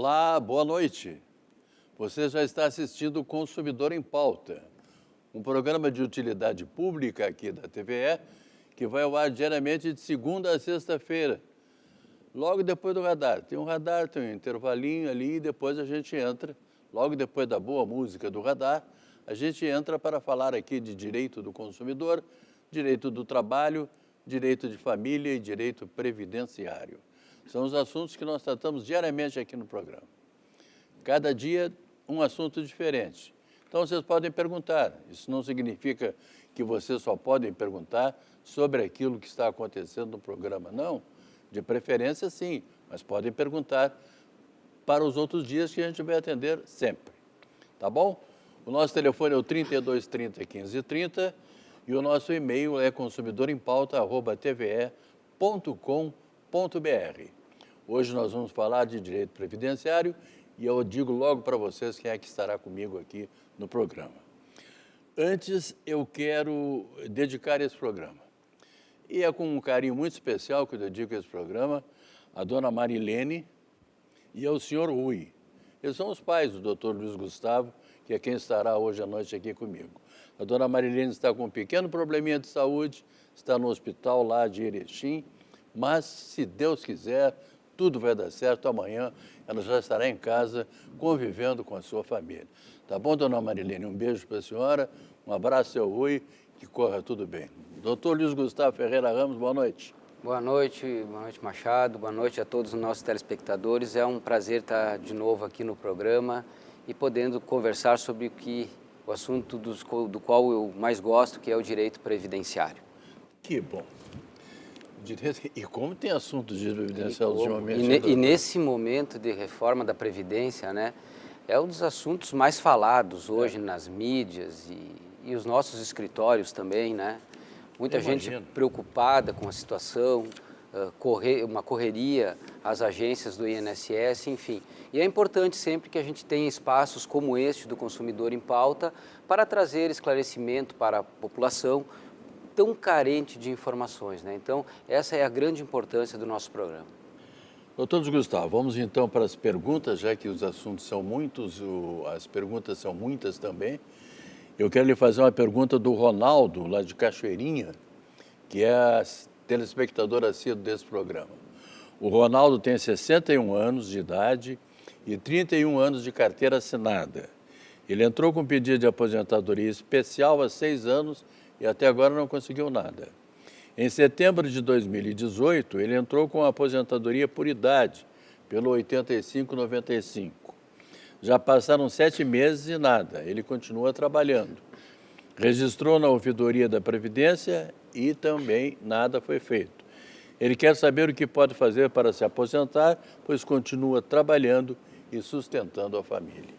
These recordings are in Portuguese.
Olá, boa noite. Você já está assistindo o Consumidor em Pauta, um programa de utilidade pública aqui da TVE, que vai ao ar diariamente de segunda a sexta-feira, logo depois do radar. Tem um radar, tem um intervalinho ali e depois a gente entra, logo depois da boa música do radar, a gente entra para falar aqui de direito do consumidor, direito do trabalho, direito de família e direito previdenciário. São os assuntos que nós tratamos diariamente aqui no programa. Cada dia, um assunto diferente. Então, vocês podem perguntar. Isso não significa que vocês só podem perguntar sobre aquilo que está acontecendo no programa, não. De preferência, sim, mas podem perguntar para os outros dias que a gente vai atender sempre. Tá bom? O nosso telefone é o 3230 1530 e o nosso e-mail é consumidorempauta@tve.com.br. Hoje nós vamos falar de direito previdenciário e eu digo logo para vocês quem é que estará comigo aqui no programa. Antes, eu quero dedicar esse programa. E é com um carinho muito especial que eu dedico esse programa à dona Marilene e ao senhor Rui. Eles são os pais do doutor Luiz Gustavo, que é quem estará hoje à noite aqui comigo. A dona Marilene está com um pequeno probleminha de saúde, está no hospital lá de Erechim, mas, se Deus quiser, tudo vai dar certo. Amanhã ela já estará em casa, convivendo com a sua família. Tá bom, dona Marilene? Um beijo para a senhora, um abraço, seu Rui, que corra tudo bem. Doutor Luiz Gustavo Ferreira Ramos, boa noite. Boa noite, Machado, boa noite a todos os nossos telespectadores. É um prazer estar de novo aqui no programa e podendo conversar sobre o assunto do qual eu mais gosto, que é o direito previdenciário. Que bom. E como tem assunto de previdenciário ultimamente? E nesse momento de reforma da Previdência, né, é um dos assuntos mais falados hoje nas mídias e os nossos escritórios também, né? Muita gente preocupada com a situação, uma correria às agências do INSS, enfim. E é importante sempre que a gente tenha espaços como este do Consumidor em Pauta para trazer esclarecimento para a população tão carente de informações, né? Então, essa é a grande importância do nosso programa. Doutor Gustavo, vamos então para as perguntas, já que os assuntos são muitos, as perguntas são muitas também. Eu quero lhe fazer uma pergunta do Ronaldo, lá de Cachoeirinha, que é telespectador assíduo desse programa. O Ronaldo tem 61 anos de idade e 31 anos de carteira assinada. Ele entrou com pedido de aposentadoria especial há 6 anos e até agora não conseguiu nada. Em setembro de 2018, ele entrou com a aposentadoria por idade, pelo 8595. Já passaram 7 meses e nada, ele continua trabalhando. Registrou na ouvidoria da Previdência e também nada foi feito. Ele quer saber o que pode fazer para se aposentar, pois continua trabalhando e sustentando a família.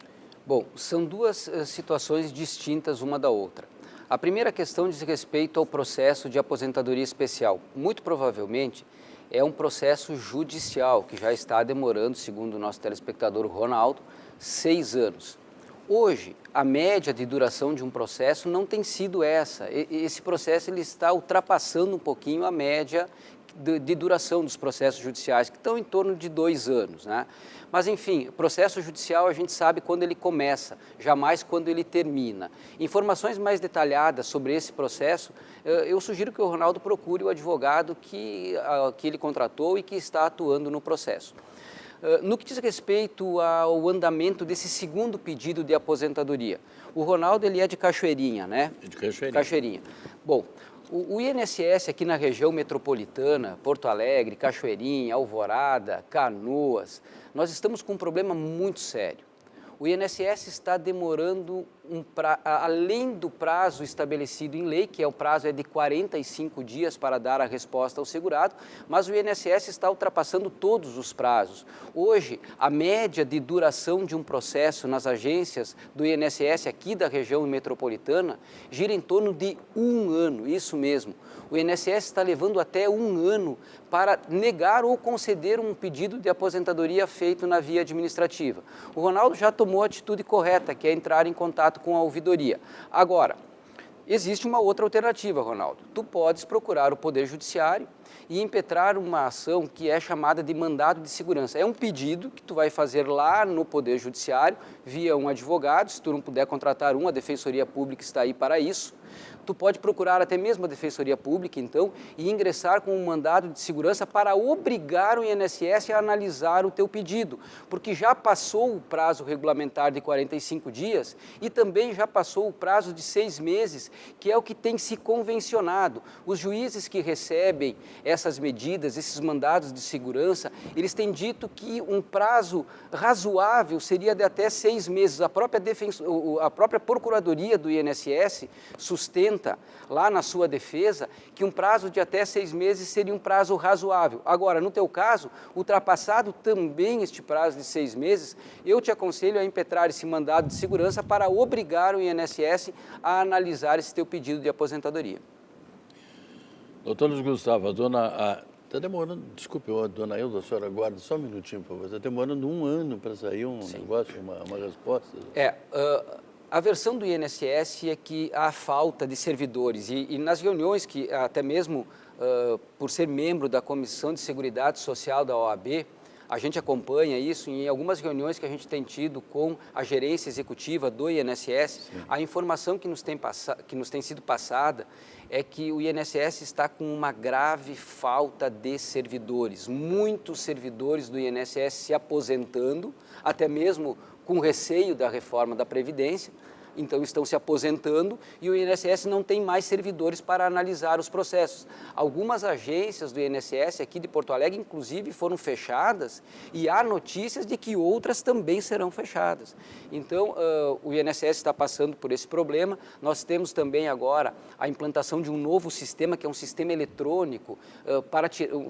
Bom, são duas situações distintas uma da outra. A primeira questão diz respeito ao processo de aposentadoria especial. Muito provavelmente é um processo judicial que já está demorando, segundo o nosso telespectador Ronaldo, 6 anos. Hoje, a média de duração de um processo não tem sido essa. Esse processo ele está ultrapassando um pouquinho a média de duração dos processos judiciais, que estão em torno de 2 anos, né? Mas, enfim, processo judicial a gente sabe quando ele começa, jamais quando ele termina. Informações mais detalhadas sobre esse processo, eu sugiro que o Ronaldo procure o advogado que ele contratou e que está atuando no processo. No que diz respeito ao andamento desse segundo pedido de aposentadoria, o Ronaldo ele é de Cachoeirinha, né? De Cachoeirinha. Cachoeirinha. Bom, o INSS aqui na região metropolitana, Porto Alegre, Cachoeirinha, Alvorada, Canoas, nós estamos com um problema muito sério. O INSS está demorando, além do prazo estabelecido em lei, que o prazo é de 45 dias para dar a resposta ao segurado, mas o INSS está ultrapassando todos os prazos. Hoje, a média de duração de um processo nas agências do INSS aqui da região metropolitana gira em torno de 1 ano, isso mesmo. O INSS está levando até 1 ano para negar ou conceder um pedido de aposentadoria feito na via administrativa. O Ronaldo já tomou a atitude correta, que é entrar em contato com a ouvidoria. Agora, existe uma outra alternativa, Ronaldo. Tu podes procurar o Poder Judiciário e impetrar uma ação que é chamada de mandado de segurança. É um pedido que tu vai fazer lá no Poder Judiciário, via um advogado, se tu não puder contratar a Defensoria Pública está aí para isso. Tu pode procurar até mesmo a Defensoria Pública, então, e ingressar com um mandado de segurança para obrigar o INSS a analisar o teu pedido, porque já passou o prazo regulamentar de 45 dias e também já passou o prazo de 6 meses, que é o que tem se convencionado. Os juízes que recebem essas medidas, esses mandados de segurança, eles têm dito que um prazo razoável seria de até 6 meses. A própria Procuradoria do INSS sustenta lá na sua defesa que um prazo de até 6 meses seria um prazo razoável. Agora, no teu caso, ultrapassado também este prazo de 6 meses, eu te aconselho a impetrar esse mandado de segurança para obrigar o INSS a analisar esse teu pedido de aposentadoria. Doutor Luiz Gustavo, está demorando, desculpe, dona Hilda, a senhora aguarda só um minutinho, por favor. Está demorando 1 ano para sair um negócio, uma resposta? A versão do INSS é que há falta de servidores e nas reuniões que até mesmo por ser membro da Comissão de Seguridade Social da OAB, a gente acompanha isso em algumas reuniões que a gente tem tido com a gerência executiva do INSS. Sim. A informação que nos tem sido passada é que o INSS está com uma grave falta de servidores. Muitos servidores do INSS se aposentando, até mesmo com receio da reforma da Previdência, então estão se aposentando e o INSS não tem mais servidores para analisar os processos. Algumas agências do INSS aqui de Porto Alegre, inclusive, foram fechadas e há notícias de que outras também serão fechadas. Então, o INSS está passando por esse problema. Nós temos também agora a implantação de um novo sistema, que é um sistema eletrônico,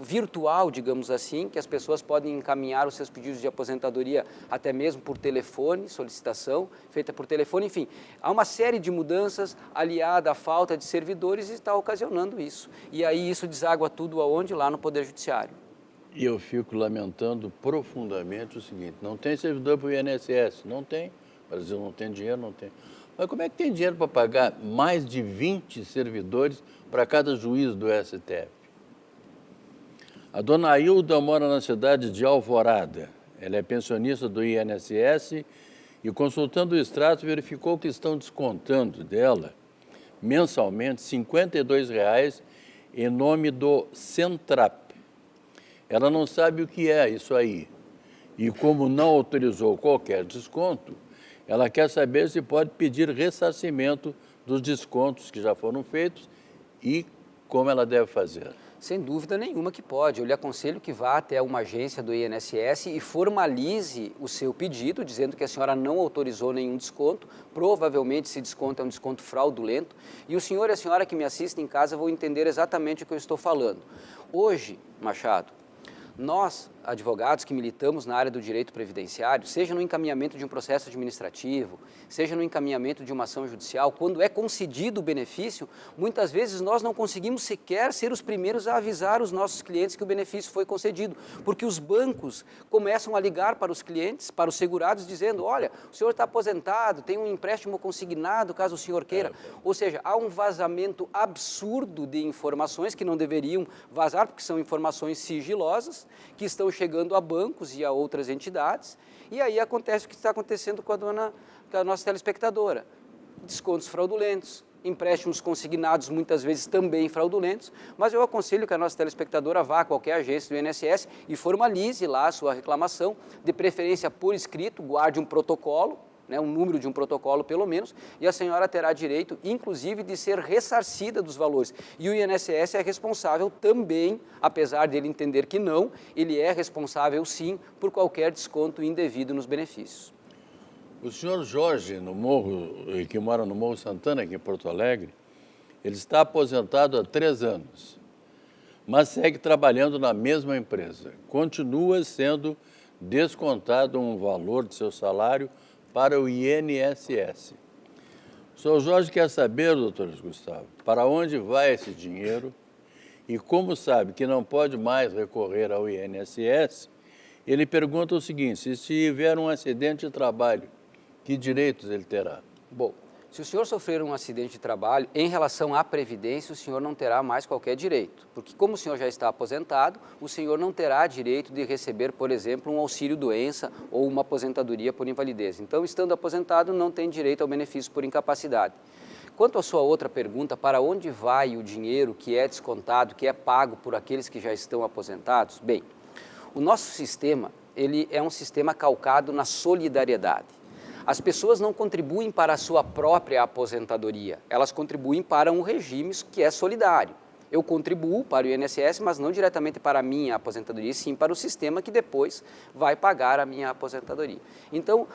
virtual, digamos assim, que as pessoas podem encaminhar os seus pedidos de aposentadoria até mesmo por telefone, solicitação feita por telefone, enfim. Há uma série de mudanças aliada à falta de servidores e está ocasionando isso. E aí isso deságua tudo aonde? Lá no Poder Judiciário. E eu fico lamentando profundamente o seguinte, não tem servidor para o INSS, não tem, o Brasil não tem dinheiro, não tem. Mas como é que tem dinheiro para pagar mais de 20 servidores para cada juiz do STF? A dona Hilda mora na cidade de Alvorada, ela é pensionista do INSS e, consultando o extrato, verificou que estão descontando dela, mensalmente, R$ 52,00 em nome do Centrap. Ela não sabe o que é isso aí. E, como não autorizou qualquer desconto, ela quer saber se pode pedir ressarcimento dos descontos que já foram feitos e como ela deve fazer. Sem dúvida nenhuma que pode. Eu lhe aconselho que vá até uma agência do INSS e formalize o seu pedido, dizendo que a senhora não autorizou nenhum desconto. Provavelmente esse desconto é um desconto fraudulento. E o senhor e a senhora que me assistem em casa vão entender exatamente o que eu estou falando. Hoje, Machado, nós, advogados que militamos na área do direito previdenciário, seja no encaminhamento de um processo administrativo, seja no encaminhamento de uma ação judicial, quando é concedido o benefício, muitas vezes nós não conseguimos sequer ser os primeiros a avisar os nossos clientes que o benefício foi concedido, porque os bancos começam a ligar para os clientes, para os segurados, dizendo, olha, o senhor está aposentado, tem um empréstimo consignado, caso o senhor queira. Ou seja, há um vazamento absurdo de informações que não deveriam vazar, porque são informações sigilosas, que estão chegando a bancos e a outras entidades, e aí acontece o que está acontecendo com a nossa telespectadora. Descontos fraudulentos, empréstimos consignados muitas vezes também fraudulentos, mas eu aconselho que a nossa telespectadora vá a qualquer agência do INSS e formalize lá a sua reclamação, de preferência por escrito, guarde um protocolo, um número de um protocolo pelo menos, e a senhora terá direito, inclusive, de ser ressarcida dos valores. E o INSS é responsável também, apesar dele entender que não, ele é responsável sim por qualquer desconto indevido nos benefícios. O senhor Jorge, que mora no Morro Santana, aqui em Porto Alegre, ele está aposentado há 3 anos, mas segue trabalhando na mesma empresa. Continua sendo descontado um valor do seu salário para o INSS. O senhor Jorge quer saber, doutor Gustavo, para onde vai esse dinheiro e como sabe que não pode mais recorrer ao INSS, ele pergunta o seguinte, se tiver um acidente de trabalho, que direitos ele terá? Bom, Se o senhor sofrer um acidente de trabalho, em relação à Previdência, o senhor não terá mais qualquer direito. Porque como o senhor já está aposentado, o senhor não terá direito de receber, por exemplo, um auxílio-doença ou uma aposentadoria por invalidez. Então, estando aposentado, não tem direito ao benefício por incapacidade. Quanto à sua outra pergunta, para onde vai o dinheiro que é descontado, que é pago por aqueles que já estão aposentados? Bem, o nosso sistema, ele é um sistema calcado na solidariedade. As pessoas não contribuem para a sua própria aposentadoria, elas contribuem para um regime que é solidário. Eu contribuo para o INSS, mas não diretamente para a minha aposentadoria, sim para o sistema que depois vai pagar a minha aposentadoria. Então,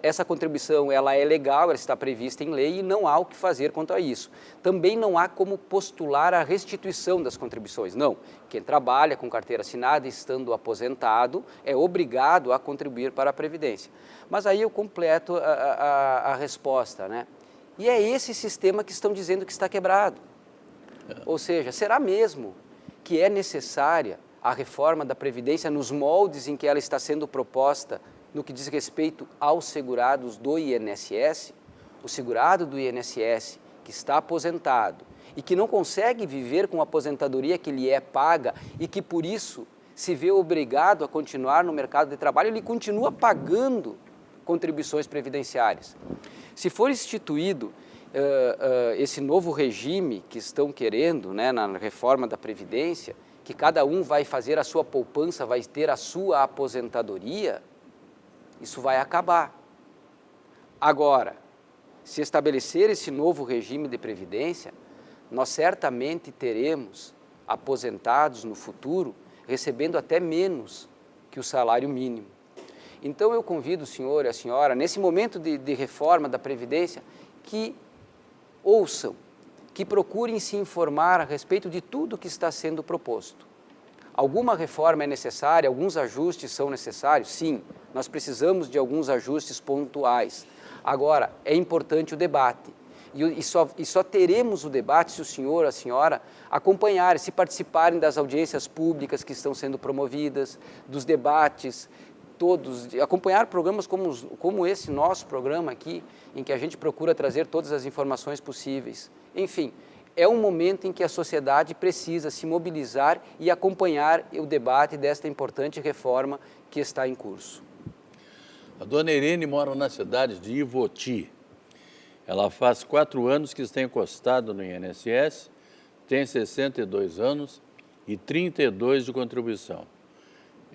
essa contribuição ela é legal, ela está prevista em lei e não há o que fazer quanto a isso. Também não há como postular a restituição das contribuições, não. Quem trabalha com carteira assinada, estando aposentado, é obrigado a contribuir para a Previdência. Mas aí eu completo a resposta, né? E é esse sistema que estão dizendo que está quebrado. Ou seja, será mesmo que é necessária a reforma da Previdência nos moldes em que ela está sendo proposta no que diz respeito aos segurados do INSS? O segurado do INSS que está aposentado e que não consegue viver com a aposentadoria que lhe é paga e que por isso se vê obrigado a continuar no mercado de trabalho, ele continua pagando contribuições previdenciárias. Se for instituído esse novo regime que estão querendo, né, na reforma da Previdência, que cada um vai fazer a sua poupança, vai ter a sua aposentadoria, isso vai acabar. Agora, se estabelecer esse novo regime de Previdência, nós certamente teremos aposentados no futuro recebendo até menos que o salário mínimo. Então eu convido o senhor e a senhora, nesse momento de reforma da Previdência, que ouçam, que procurem se informar a respeito de tudo que está sendo proposto. Alguma reforma é necessária, alguns ajustes são necessários? Sim, nós precisamos de alguns ajustes pontuais. Agora, é importante o debate. E só teremos o debate se o senhor, a senhora, acompanharem, se participarem das audiências públicas que estão sendo promovidas, dos debates, todos, acompanhar programas como esse nosso programa aqui, em que a gente procura trazer todas as informações possíveis. Enfim, é um momento em que a sociedade precisa se mobilizar e acompanhar o debate desta importante reforma que está em curso. A dona Irene mora na cidade de Ivoti. Ela faz 4 anos que está encostada no INSS, tem 62 anos e 32 de contribuição.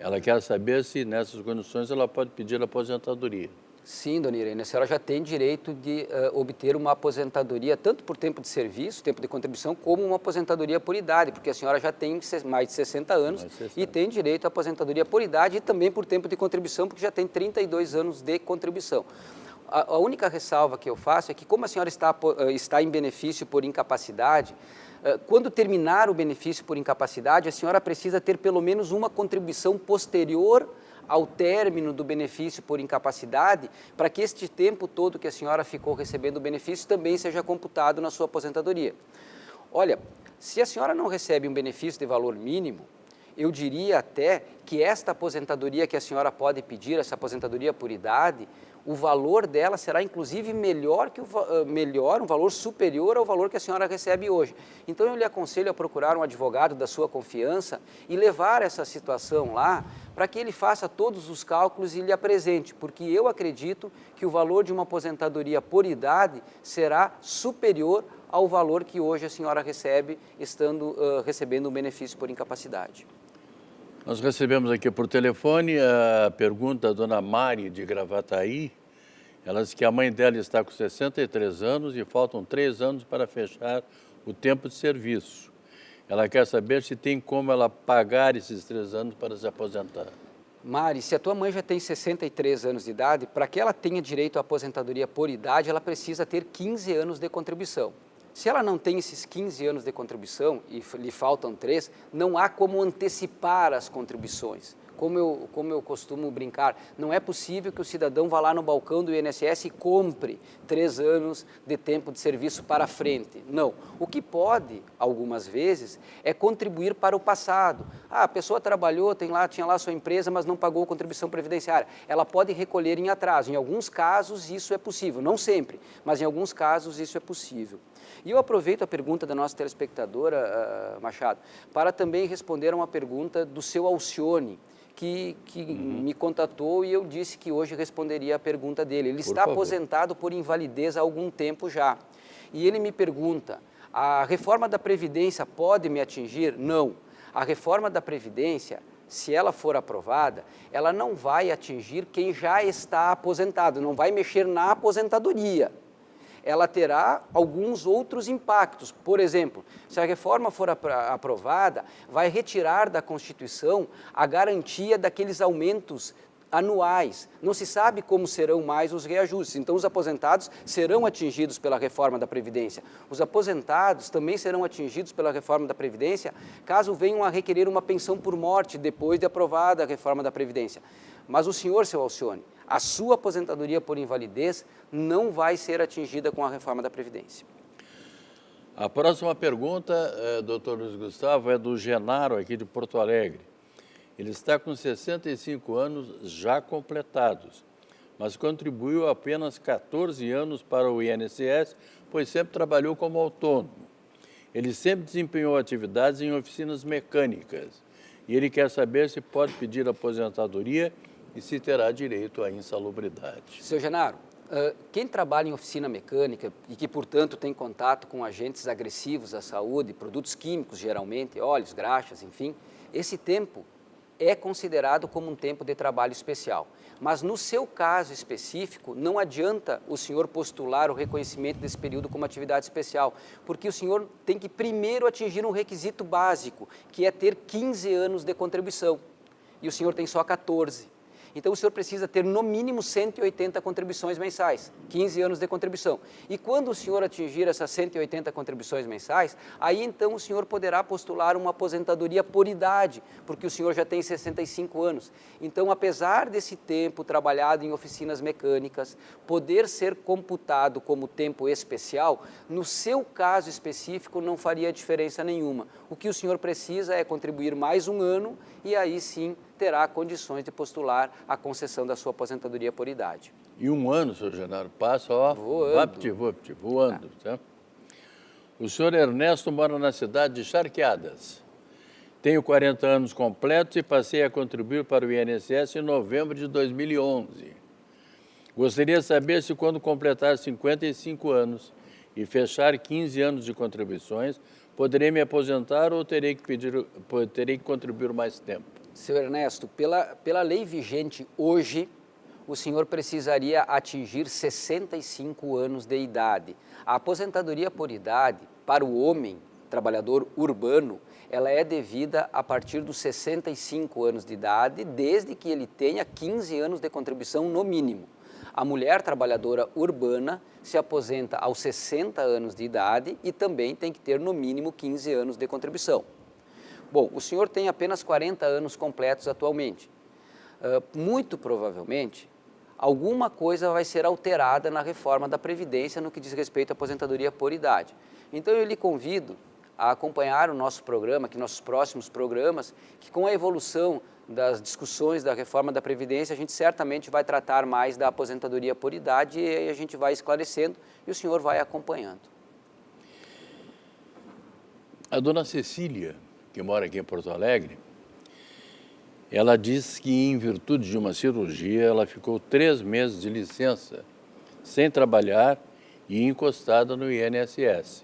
Ela quer saber se nessas condições ela pode pedir aposentadoria. Sim, dona Irene, a senhora já tem direito de obter uma aposentadoria, tanto por tempo de serviço, tempo de contribuição, como uma aposentadoria por idade, porque a senhora já tem mais de 60 anos e tem direito à aposentadoria por idade e também por tempo de contribuição, porque já tem 32 anos de contribuição. A única ressalva que eu faço é que, como a senhora está em benefício por incapacidade, quando terminar o benefício por incapacidade, a senhora precisa ter pelo menos uma contribuição posterior ao término do benefício por incapacidade, para que este tempo todo que a senhora ficou recebendo o benefício também seja computado na sua aposentadoria. Olha, se a senhora não recebe um benefício de valor mínimo, eu diria até que esta aposentadoria que a senhora pode pedir, essa aposentadoria por idade, o valor dela será inclusive um valor superior ao valor que a senhora recebe hoje. Então eu lhe aconselho a procurar um advogado da sua confiança e levar essa situação lá para que ele faça todos os cálculos e lhe apresente, porque eu acredito que o valor de uma aposentadoria por idade será superior ao valor que hoje a senhora recebe, recebendo um benefício por incapacidade. Nós recebemos aqui por telefone a pergunta da dona Mari de Gravataí. Ela diz que a mãe dela está com 63 anos e faltam 3 anos para fechar o tempo de serviço. Ela quer saber se tem como ela pagar esses 3 anos para se aposentar. Mari, se a tua mãe já tem 63 anos de idade, para que ela tenha direito à aposentadoria por idade, ela precisa ter 15 anos de contribuição. Se ela não tem esses 15 anos de contribuição e lhe faltam 3, não há como antecipar as contribuições. como eu costumo brincar, não é possível que o cidadão vá lá no balcão do INSS e compre 3 anos de tempo de serviço para frente. Não. O que pode, algumas vezes, é contribuir para o passado. Ah, a pessoa trabalhou, tinha lá sua empresa, mas não pagou contribuição previdenciária. Ela pode recolher em atraso. Em alguns casos, isso é possível. Não sempre, mas em alguns casos, isso é possível. E eu aproveito a pergunta da nossa telespectadora, Machado, para também responder a uma pergunta do seu Alcione, que me contatou e eu disse que hoje responderia a pergunta dele. Ele está aposentado por invalidez há algum tempo já. E ele me pergunta, a reforma da Previdência pode me atingir? Não. A reforma da Previdência, se ela for aprovada, ela não vai atingir quem já está aposentado, não vai mexer na aposentadoria. Ela terá alguns outros impactos. Por exemplo, se a reforma for aprovada, vai retirar da Constituição a garantia daqueles aumentos anuais. Não se sabe como serão mais os reajustes. Então, os aposentados serão atingidos pela reforma da Previdência. Os aposentados também serão atingidos pela reforma da Previdência, caso venham a requerer uma pensão por morte depois de aprovada a reforma da Previdência. Mas o senhor, seu Alcione, a sua aposentadoria por invalidez não vai ser atingida com a reforma da Previdência. A próxima pergunta, doutor Luiz Gustavo, é do Genaro, aqui de Porto Alegre. Ele está com 65 anos já completados, mas contribuiu apenas 14 anos para o INSS, pois sempre trabalhou como autônomo. Ele sempre desempenhou atividades em oficinas mecânicas e ele quer saber se pode pedir aposentadoria e se terá direito à insalubridade. Seu Genaro, quem trabalha em oficina mecânica e que, portanto, tem contato com agentes agressivos à saúde, produtos químicos geralmente, óleos, graxas, enfim, esse tempo é considerado como um tempo de trabalho especial. Mas no seu caso específico, não adianta o senhor postular o reconhecimento desse período como atividade especial, porque o senhor tem que primeiro atingir um requisito básico, que é ter 15 anos de contribuição, e o senhor tem só 14. Então, o senhor precisa ter, no mínimo, 180 contribuições mensais, 15 anos de contribuição. E quando o senhor atingir essas 180 contribuições mensais, aí, então, o senhor poderá postular uma aposentadoria por idade, porque o senhor já tem 65 anos. Então, apesar desse tempo trabalhado em oficinas mecânicas poder ser computado como tempo especial, no seu caso específico, não faria diferença nenhuma. O que o senhor precisa é contribuir mais um ano e aí, sim, terá condições de postular a concessão da sua aposentadoria por idade. E um ano, senhor Genaro, passa, ó, voando. Tá? O senhor Ernesto mora na cidade de Charqueadas. Tenho 40 anos completos e passei a contribuir para o INSS em novembro de 2011. Gostaria de saber se quando completar 55 anos e fechar 15 anos de contribuições, poderei me aposentar ou terei que contribuir mais tempo? Seu Ernesto, pela lei vigente hoje, o senhor precisaria atingir 65 anos de idade. A aposentadoria por idade, para o homem, trabalhador urbano, ela é devida a partir dos 65 anos de idade, desde que ele tenha 15 anos de contribuição no mínimo. A mulher trabalhadora urbana se aposenta aos 60 anos de idade e também tem que ter no mínimo 15 anos de contribuição. Bom, o senhor tem apenas 40 anos completos atualmente. Muito provavelmente, alguma coisa vai ser alterada na reforma da Previdência no que diz respeito à aposentadoria por idade. Então, eu lhe convido a acompanhar o nosso programa, nossos próximos programas, que com a evolução das discussões da reforma da Previdência, a gente certamente vai tratar mais da aposentadoria por idade e a gente vai esclarecendo e o senhor vai acompanhando. A dona Cecília, que mora aqui em Porto Alegre, ela diz que, em virtude de uma cirurgia, ela ficou 3 meses de licença, sem trabalhar e encostada no INSS.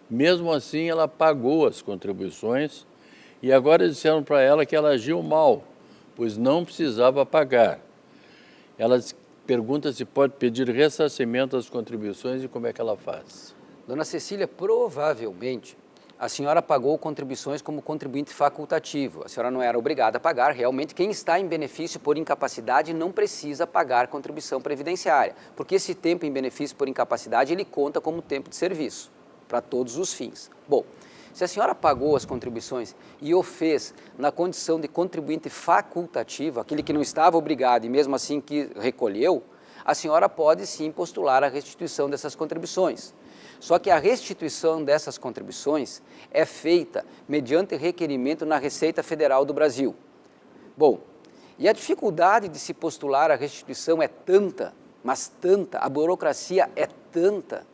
Mesmo assim, ela pagou as contribuições e agora disseram para ela que ela agiu mal, pois não precisava pagar. Ela pergunta se pode pedir ressarcimento das contribuições e como é que ela faz. Dona Cecília, provavelmente a senhora pagou contribuições como contribuinte facultativo. A senhora não era obrigada a pagar. Realmente, quem está em benefício por incapacidade não precisa pagar contribuição previdenciária, porque esse tempo em benefício por incapacidade, ele conta como tempo de serviço, para todos os fins. Bom, Se a senhora pagou as contribuições e o fez na condição de contribuinte facultativo, aquele que não estava obrigado e mesmo assim que recolheu, a senhora pode sim postular a restituição dessas contribuições. Só que a restituição dessas contribuições é feita mediante requerimento na Receita Federal do Brasil. Bom, e a dificuldade de se postular a restituição é tanta, mas tanta, a burocracia é tanta,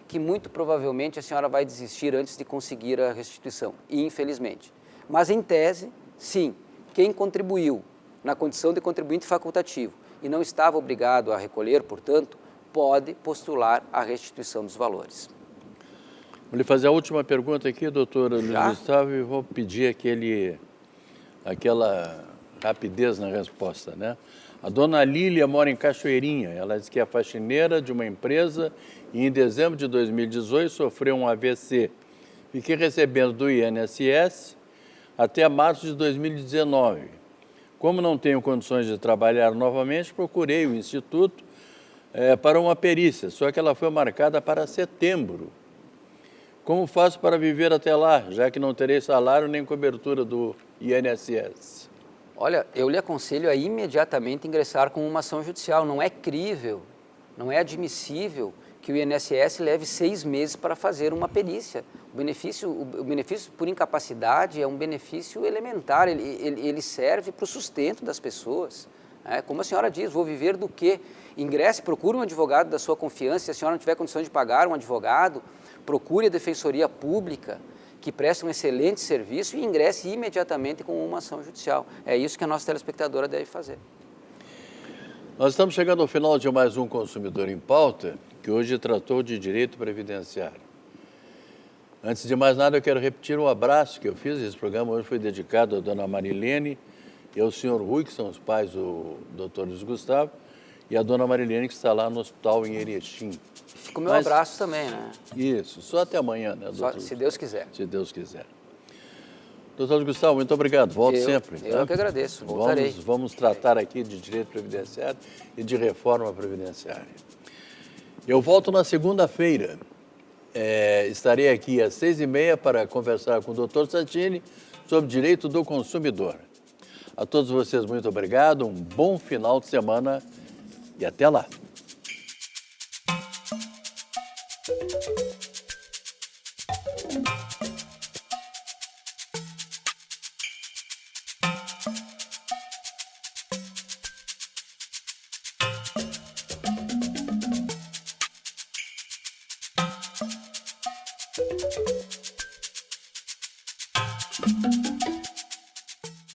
que muito provavelmente a senhora vai desistir antes de conseguir a restituição, infelizmente. Mas em tese, sim, quem contribuiu na condição de contribuinte facultativo e não estava obrigado a recolher, portanto, pode postular a restituição dos valores. Vou lhe fazer a última pergunta aqui, doutor Luiz Gustavo, e vou pedir aquela rapidez na resposta, né? A dona Lília mora em Cachoeirinha, ela diz que é faxineira de uma empresa e em dezembro de 2018 sofreu um AVC. Fiquei recebendo do INSS até março de 2019. Como não tenho condições de trabalhar novamente, procurei o Instituto para uma perícia, só que ela foi marcada para setembro. Como faço para viver até lá, já que não terei salário nem cobertura do INSS? Olha, eu lhe aconselho a imediatamente ingressar com uma ação judicial. Não é crível, não é admissível que o INSS leve 6 meses para fazer uma perícia. O benefício por incapacidade é um benefício elementar, ele serve para o sustento das pessoas. Como a senhora diz, vou viver do quê? Ingresse, procure um advogado da sua confiança, se a senhora não tiver condição de pagar um advogado, procure a Defensoria Pública, que presta um excelente serviço, e ingresse imediatamente com uma ação judicial. É isso que a nossa telespectadora deve fazer. Nós estamos chegando ao final de mais um Consumidor em Pauta, que hoje tratou de direito previdenciário. Antes de mais nada, eu quero repetir um abraço que eu fiz. Esse programa hoje foi dedicado à dona Marilene e ao senhor Rui, que são os pais do doutor Luiz Gustavo, e a dona Marilene, que está lá no hospital em Erechim. Fica o meu abraço também, né? Isso, só até amanhã, né, doutor? Se Deus quiser. Se Deus quiser. Doutor Gustavo, muito obrigado. Volte sempre. Eu que agradeço, voltarei. Vamos tratar aqui de direito previdenciário e de reforma previdenciária. Eu volto na segunda-feira. Estarei aqui às 6h30 para conversar com o doutor Santini sobre direito do consumidor. A todos vocês, muito obrigado, um bom final de semana e até lá.